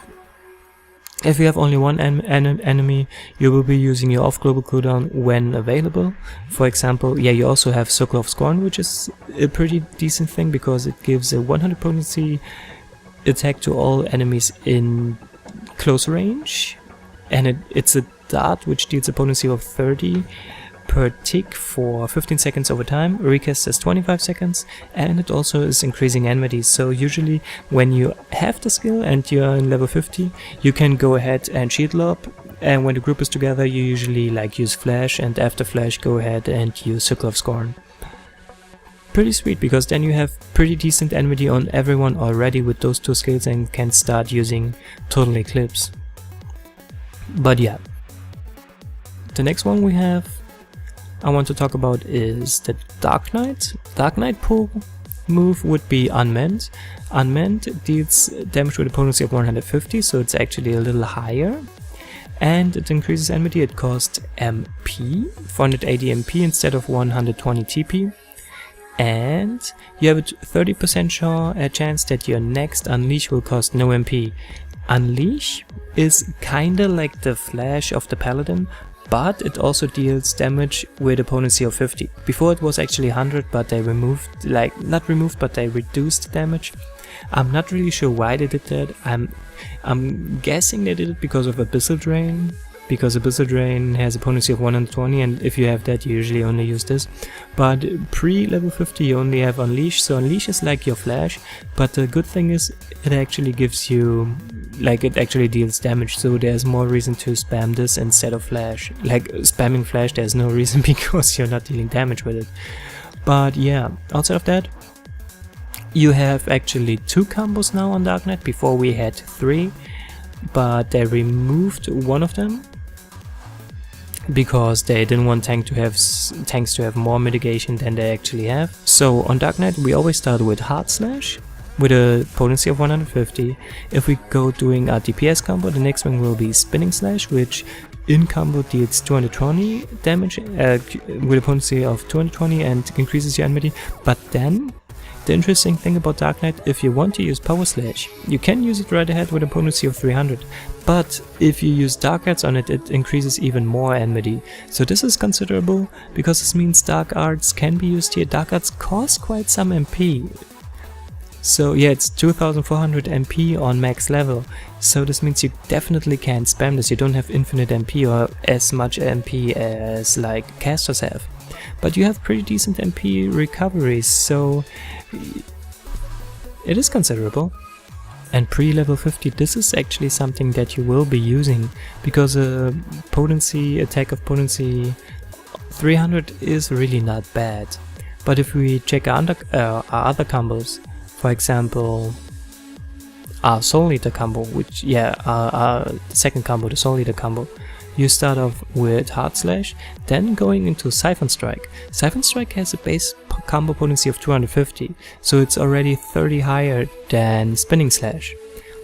only one enemy, you will be using your off-global cooldown when available. For example, you also have Circle of Scorn, which is a pretty decent thing because it gives a 100 potency attack to all enemies in close range, and it's a dart which deals a potency of 30 per tick for 15 seconds over time. Recast is 25 seconds, and it also is increasing enmity. So usually when you have the skill and you're in level 50, you can go ahead and Shield Lob, and when the group is together you usually use Flash, and after Flash go ahead and use Circle of Scorn. Pretty sweet, because then you have pretty decent enmity on everyone already with those two skills and can start using Total Eclipse. But yeah, the next one I want to talk about is the Dark Knight. Dark Knight pull move would be Unmanned. Unmanned deals damage with a potency of 150, so it's actually a little higher. And it increases enmity. It costs MP, 480 MP instead of 120 TP. And you have a 30% chance that your next Unleash will cost no MP. Unleash is kinda like the Flash of the Paladin, but it also deals damage with a potency of 50. Before it was actually 100, but they removed, like, not removed, but they reduced damage. I'm not really sure why they did that. I'm guessing they did it because of Abyssal Drain, because Abyssal Drain has a potency of 120, and if you have that you usually only use this. But pre-level 50 you only have Unleash, so Unleash is like your flash, but the good thing is it actually gives you, like, it actually deals damage, so there's more reason to spam this instead of flash. Like, spamming flash, there's no reason because you're not dealing damage with it. But yeah, outside of that, you have actually 2 combos now on Dark Knight. Before we had 3, but they removed one of them because they didn't want tanks to have more mitigation than they actually have. So on Dark Knight we always start with Hard Slash with a potency of 150. If we go doing a DPS combo, the next one will be Spinning Slash, which in combo deals 220 damage with a potency of 220 and increases your enmity. But then the interesting thing about Dark Knight, if you want to use Power Slash, you can use it right ahead with a potency of 300. But if you use Dark Arts on it, it increases even more enmity. So this is considerable, because this means Dark Arts can be used here. Dark Arts cost quite some MP. So yeah, it's 2400 MP on max level. So this means you definitely can't spam this. You don't have infinite MP or as much MP as like casters have. But you have pretty decent MP recoveries, so it is considerable. And pre-level 50, this is actually something that you will be using, because a potency, attack of potency 300 is really not bad. But if we check our other combos, for example our Soul Eater combo, which, yeah, our second combo, the Soul Eater combo, you start off with Hard Slash, then going into Siphon Strike. Siphon Strike has a base combo potency of 250, so it's already 30 higher than Spinning Slash,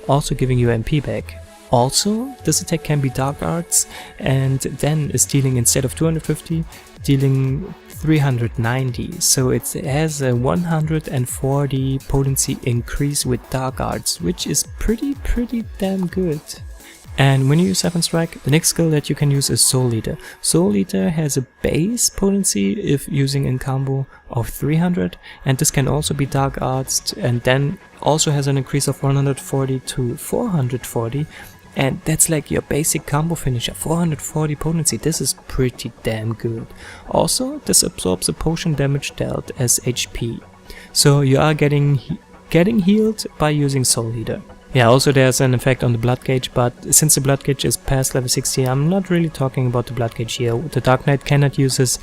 also giving you MP back. Also, this attack can be Dark Arts, and then is dealing, instead of 250, dealing 390, so it has a 140 potency increase with Dark Arts, which is pretty damn good. And when you use Siphon Strike, the next skill that you can use is Soul Eater. Soul Eater has a base potency, if using in combo, of 300, and this can also be Dark Arts, and then also has an increase of 140 to 440, and that's like your basic combo finisher, 440 potency. This is pretty damn good. Also, this absorbs a potion damage dealt as HP, so you are getting healed by using Soul Eater. Yeah, also there's an effect on the blood gauge, but since the blood gauge is past level 60, I'm not really talking about the blood gauge here. The Dark Knight cannot use his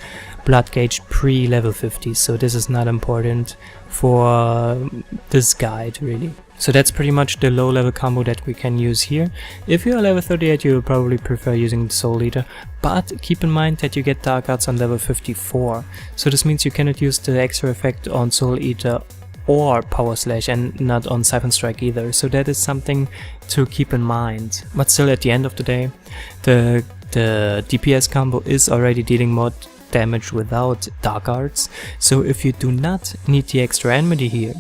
blood gauge pre-level 50, so this is not important for this guide, really. So that's pretty much the low level combo that we can use here. If you are level 38, you will probably prefer using the Soul Eater, but keep in mind that you get Dark Arts on level 54, so this means you cannot use the extra effect on Soul Eater or Power Slash, and not on Siphon Strike either, so that is something to keep in mind. But still, at the end of the day, the DPS combo is already dealing more damage without Dark Arts, so if you do not need the extra enmity here,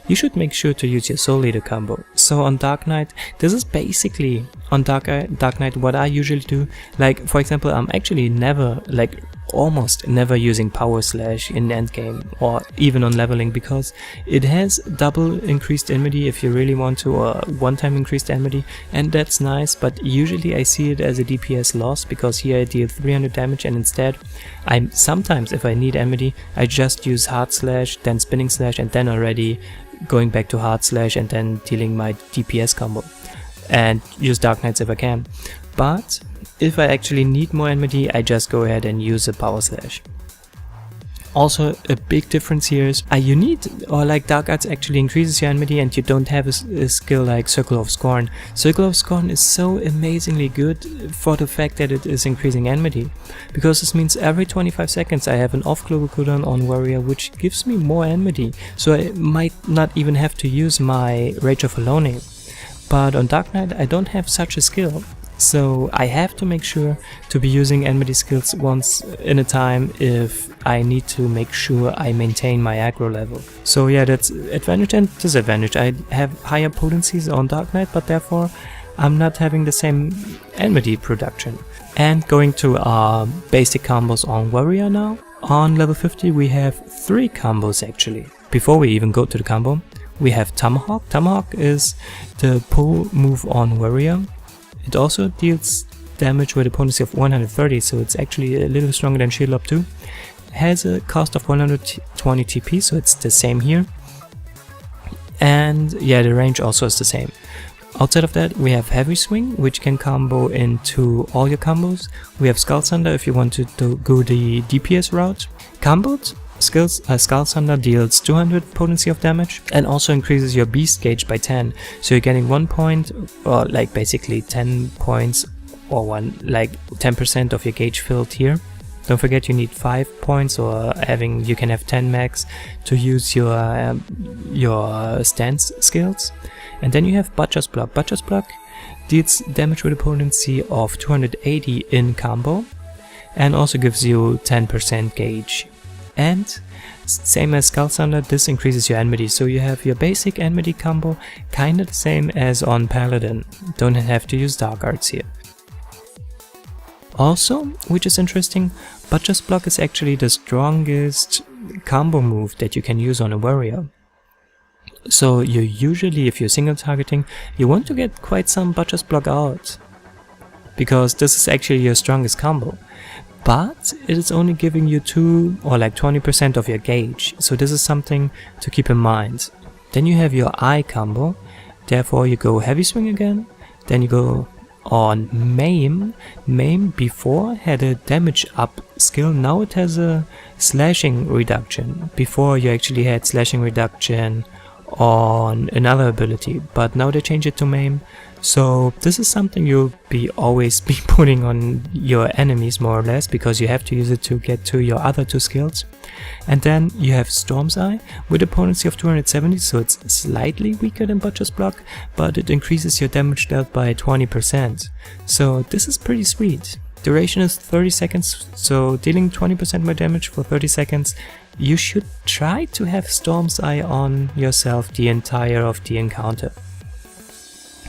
you should make sure to use your Soul Eater combo. So on Dark Knight, this is basically on Dark Knight what I usually do. Like, for example, I'm actually never, like almost never, using Power Slash in endgame or even on leveling, because it has double increased enmity if you really want to, or one-time increased enmity, and that's nice, but usually I see it as a DPS loss, because here I deal 300 damage, and instead sometimes if I need enmity, I just use Hard Slash, then Spinning Slash, and then already going back to Hard Slash and then dealing my DPS combo, and use Dark Knights if I can. But if I actually need more enmity, I just go ahead and use a Power Slash. Also, a big difference here is you need, or like Dark Arts actually increases your enmity, and you don't have a skill like Circle of Scorn. Circle of Scorn is so amazingly good for the fact that it is increasing enmity, because this means every 25 seconds I have an off global cooldown on warrior, which gives me more enmity, so I might not even have to use my Rage of Alone. But on Dark Knight I don't have such a skill, so I have to make sure to be using enmity skills once in a time if I need to make sure I maintain my aggro level. So yeah, that's advantage and disadvantage. I have higher potencies on Dark Knight, but therefore I'm not having the same Enmity production. And going to our basic combos on Warrior now. On level 50 we have 3 combos actually. Before we even go to the combo, we have Tomahawk. Tomahawk is the pull move on Warrior. It also deals damage with a potency of 130, so it's actually a little stronger than Shield Up 2. Has a cost of 120 TP, so it's the same here. And yeah, the range also is the same. Outside of that, we have Heavy Swing, which can combo into all your combos. We have Skull Thunder if you want to go the DPS route. Comboed, Skull Thunder deals 200 potency of damage and also increases your beast gauge by 10. So you're getting 1 point, or like basically 10 points, or like 10% of your gauge filled here. Don't forget you need 5 points, or you can have 10 max to use your stance skills. And then you have Butcher's Block. Butcher's Block deals damage with a potency of 280 in combo and also gives you 10% gauge. And same as Skull Thunder, this increases your Enmity. So you have your basic Enmity combo, kinda the same as on Paladin. Don't have to use Dark Arts here. Also, which is interesting, Butcher's Block is actually the strongest combo move that you can use on a warrior. So you usually, if you're single targeting, you want to get quite some Butcher's Block out, because this is actually your strongest combo. But it is only giving you 2 or like 20% of your gauge, so this is something to keep in mind. Then you have your eye combo, therefore you go Heavy Swing again, then you go on Maim. Maim before had a damage up skill, now it has a slashing reduction. Before you actually had slashing reduction on another ability, but now they change it to Maim. So this is something you'll always be putting on your enemies more or less, because you have to use it to get to your other 2 skills. And then you have Storm's Eye with a potency of 270, so it's slightly weaker than Butcher's Block, but it increases your damage dealt by 20%. So this is pretty sweet. Duration is 30 seconds, so dealing 20% more damage for 30 seconds. You should try to have Storm's Eye on yourself the entire of the encounter,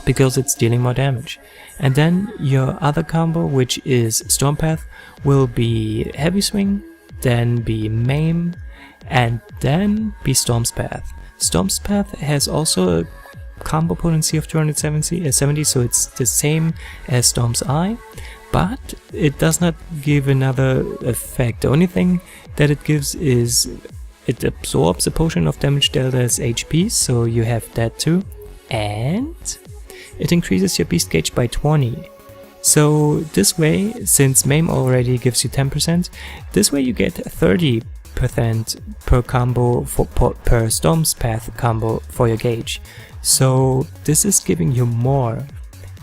because it's dealing more damage. And then your other combo, which is Storm Path, will be Heavy Swing, then be Maim, and then be Storm's Path. Storm's Path has also a combo potency of 270, so it's the same as Storm's Eye, but it does not give another effect. The only thing that it gives is it absorbs a portion of damage dealt as HP, so you have that too, and it increases your beast gauge by 20. So this way, since Maim already gives you 10%, this way you get 30% per combo per Storm's Path combo for your gauge. So this is giving you more.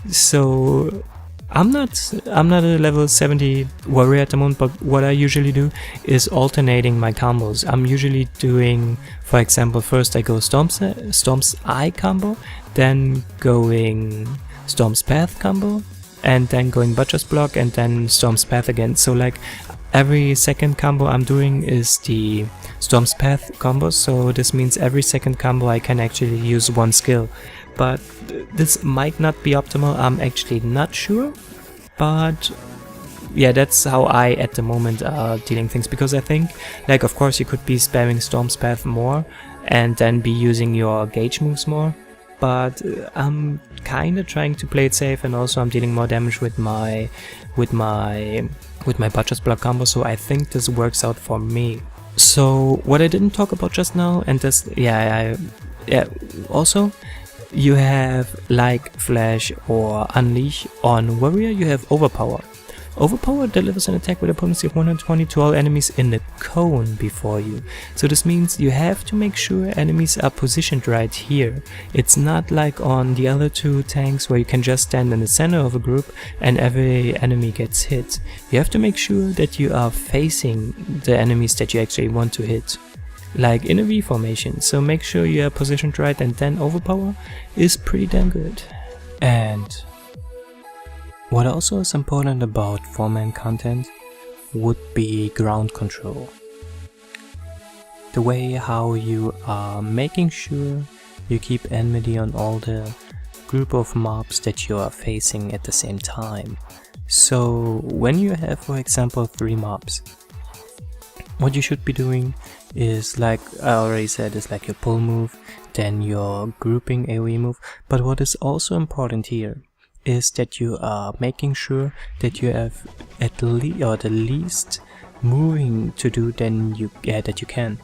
So I'm not a level 70 warrior at the moment, but what I usually do is alternating my combos. I'm usually doing, for example, first I go Storm's Eye combo, then going Storm's Path combo, and then going Butcher's Block, and then Storm's Path again. So like every second combo I'm doing is the Storm's Path combo, so this means every second combo I can actually use 1 skill. But this might not be optimal, I'm actually not sure, but yeah, that's how I at the moment are dealing things, because I think, like, of course you could be spamming Storm's Path more and then be using your gauge moves more, but I'm kinda trying to play it safe, and also I'm dealing more damage with my Butcher's Block combo, so I think this works out for me. So what I didn't talk about just now, and this, also you have like Flash or Unleash. On Warrior you have Overpower. Overpower delivers an attack with a potency of 120 to all enemies in the cone before you. So this means you have to make sure enemies are positioned right here. It's not like on the other 2 tanks where you can just stand in the center of a group and every enemy gets hit. You have to make sure that you are facing the enemies that you actually want to hit, like in a V formation. So make sure you are positioned right, and then Overpower is pretty damn good. And what also is important about 4-man content would be ground control. The way how you are making sure you keep Enmity on all the group of mobs that you are facing at the same time. So when you have, for example, 3 mobs, what you should be doing is, like I already said, is like your pull move, then your grouping AoE move. But what is also important here is that you are making sure that you have at least, or the least moving to do than that you can.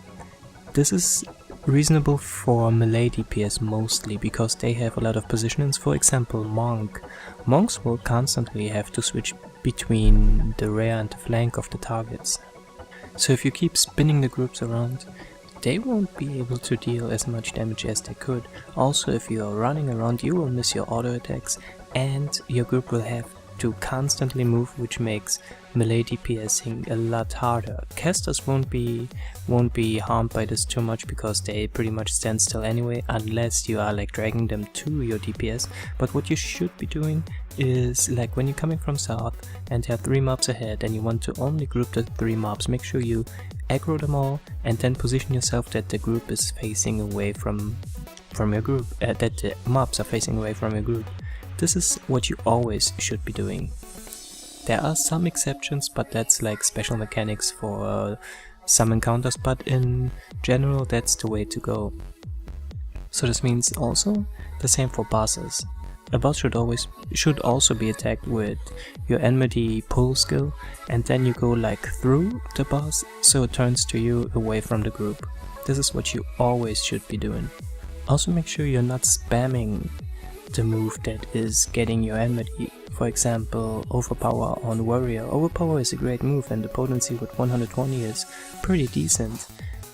This is reasonable for melee DPS mostly, because they have a lot of positionings. For example, monks will constantly have to switch between the rear and the flank of the targets. So if you keep spinning the groups around, they won't be able to deal as much damage as they could. Also, if you are running around, you will miss your auto attacks, and your group will have to constantly move, which makes melee DPSing a lot harder. Casters won't be harmed by this too much, because they pretty much stand still anyway, unless you are like dragging them to your DPS. But what you should be doing is, like when you're coming from south and there are 3 mobs ahead and you want to only group the 3 mobs, make sure you aggro them all and then position yourself that the group is facing away from your group, that the mobs are facing away from your group. This is what you always should be doing. There are some exceptions, but that's like special mechanics for some encounters, but in general that's the way to go. So this means also the same for bosses. A boss should also be attacked with your Enmity pull skill, and then you go like through the boss so it turns to you away from the group. This is what you always should be doing. Also make sure you're not spamming the move that is getting your Enmity. For example, Overpower on Warrior. Overpower is a great move, and the potency with 120 is pretty decent,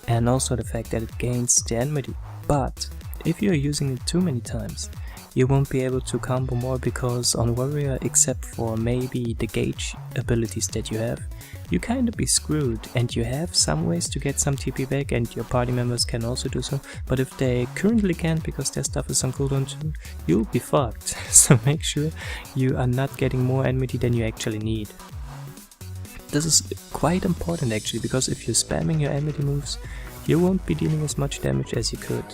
and also the fact that it gains the Enmity. But if you're using it too many times, you won't be able to combo more, because on Warrior, except for maybe the gauge abilities that you have, you kinda be screwed, and you have some ways to get some TP back, and your party members can also do so, but if they currently can't because their stuff is on cooldown too, you'll be fucked. So make sure you are not getting more enmity than you actually need. This is quite important actually, because if you're spamming your enmity moves, you won't be dealing as much damage as you could.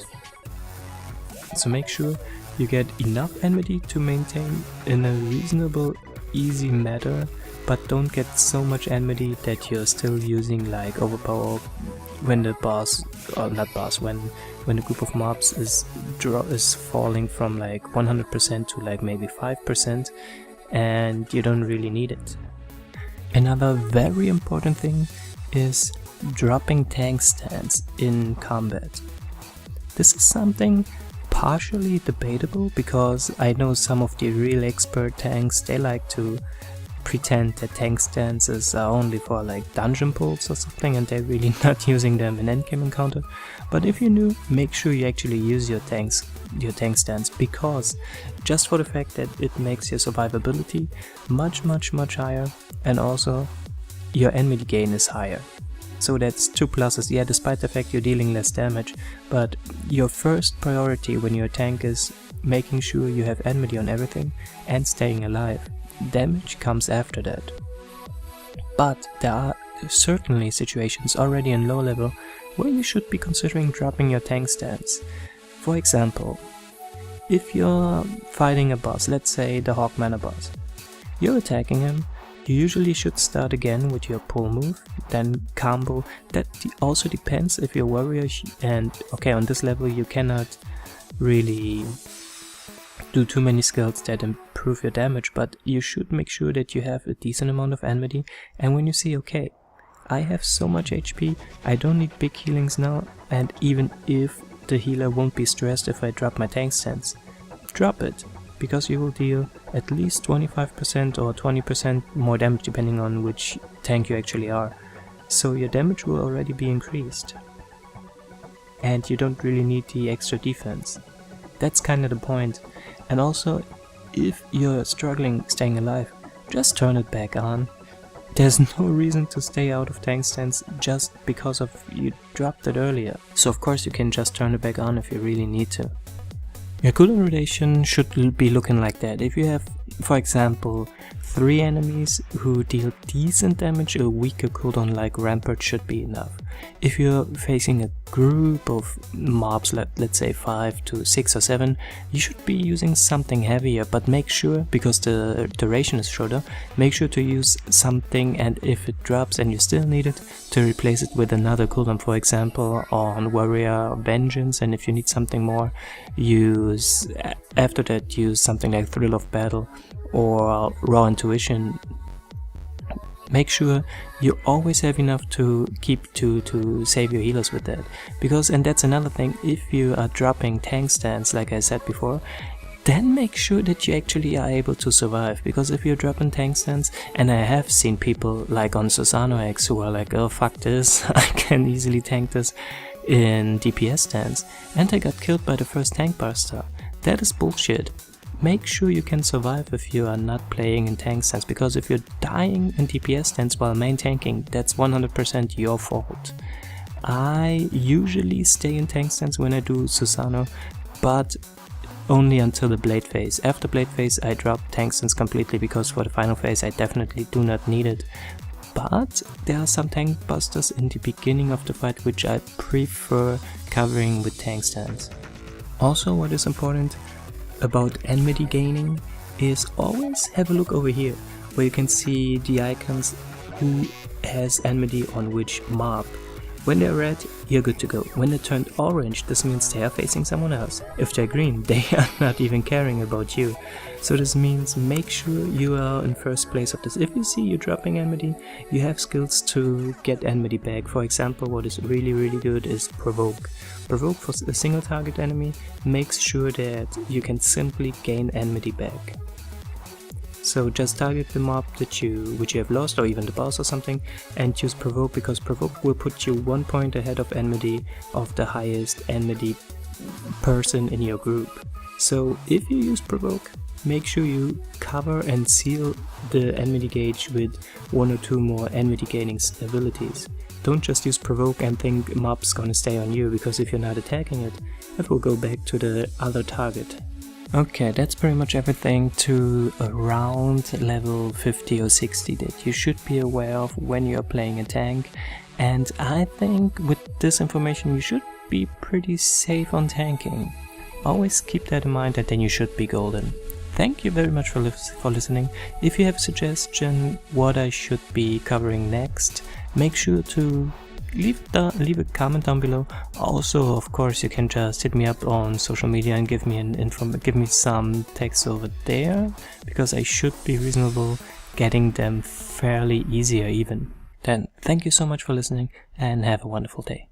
So make sure you get enough enmity to maintain in a reasonable, easy manner, but don't get so much enmity that you're still using like overpower when the boss, or not boss, when the group of mobs is falling from like 100% to like maybe 5%, and you don't really need it. Another very important thing is dropping tank stance in combat. This is something partially debatable, because I know some of the real expert tanks, they like to pretend that tank stances are only for like dungeon pulls or something, and they're really not using them in endgame encounter. But if you're new, make sure you actually use your tank stance, because just for the fact that it makes your survivability much higher, and also your enmity gain is higher. So that's 2 pluses, yeah, despite the fact you're dealing less damage, but your first priority when you're a tank is making sure you have enmity on everything and staying alive. Damage comes after that. But there are certainly situations already in low level where you should be considering dropping your tank stance. For example, if you're fighting a boss, let's say the Hawkmanor boss, you're attacking him, you usually should start again with your pull move, then combo. That also depends if you're warrior, and okay, on this level you cannot really do too many skills that improve your damage, but you should make sure that you have a decent amount of enmity, and when you see, okay, I have so much HP, I don't need big healings now, and even if the healer won't be stressed if I drop my tank stance, drop it, because you will deal at least 25% or 20% more damage depending on which tank you actually are. So your damage will already be increased, and you don't really need the extra defense. That's kinda the point. And also, if you're struggling staying alive, just turn it back on. There's no reason to stay out of tank stance just because of you dropped it earlier. So of course you can just turn it back on if you really need to. Your cooldown rotation should be looking like that. If you have, for example, 3 enemies who deal decent damage, a weaker cooldown like Rampart should be enough. If you're facing a group of mobs, let's say 5 to 6 or 7, you should be using something heavier, but make sure, because the duration is shorter, make sure to use something, and if it drops and you still need it, to replace it with another cooldown, for example on Warrior Vengeance, and if you need something more, use after that use something like Thrill of Battle or Raw Intuition. Make sure you always have enough to keep to save your healers with that, because, and that's another thing, if you are dropping tank stance like I said before, then make sure that you actually are able to survive, because if you're dropping tank stance, and I have seen people like on SionArtwork who are like, oh fuck this, I can easily tank this in DPS stance, and I got killed by the first tank buster. That is bullshit. Make sure you can survive if you are not playing in tank stance, because if you're dying in DPS stance while main tanking, that's 100% your fault. I usually stay in tank stance when I do Susano, but only until the blade phase. After blade phase I drop tank stance completely, because for the final phase I definitely do not need it. But there are some tank busters in the beginning of the fight which I prefer covering with tank stance. Also, what is important about Enmity gaining is always have a look over here, where you can see the icons who has Enmity on which mob. When they're red, you're good to go. When they turned orange, this means they are facing someone else. If they're green, they are not even caring about you. So this means make sure you are in first place of this. If you see you dropping Enmity, you have skills to get Enmity back. For example, what is really good is Provoke. Provoke for a single target enemy makes sure that you can simply gain Enmity back. So just target the mob which you have lost, or even the boss or something, and use Provoke, because Provoke will put you 1 point ahead of Enmity, of the highest Enmity person in your group. So if you use Provoke, make sure you cover and seal the Enmity gauge with 1 or 2 more Enmity gaining abilities. Don't just use Provoke and think mob's gonna stay on you, because if you're not attacking it, it will go back to the other target. Okay, that's pretty much everything to around level 50 or 60 that you should be aware of when you're playing a tank, and I think with this information you should be pretty safe on tanking. Always keep that in mind, and then you should be golden. Thank you very much for listening. If you have a suggestion what I should be covering next, make sure to leave a comment down below. Also, of course, you can just hit me up on social media and give me some text over there, because I should be reasonable getting them fairly easier even. Then thank you so much for listening, and have a wonderful day.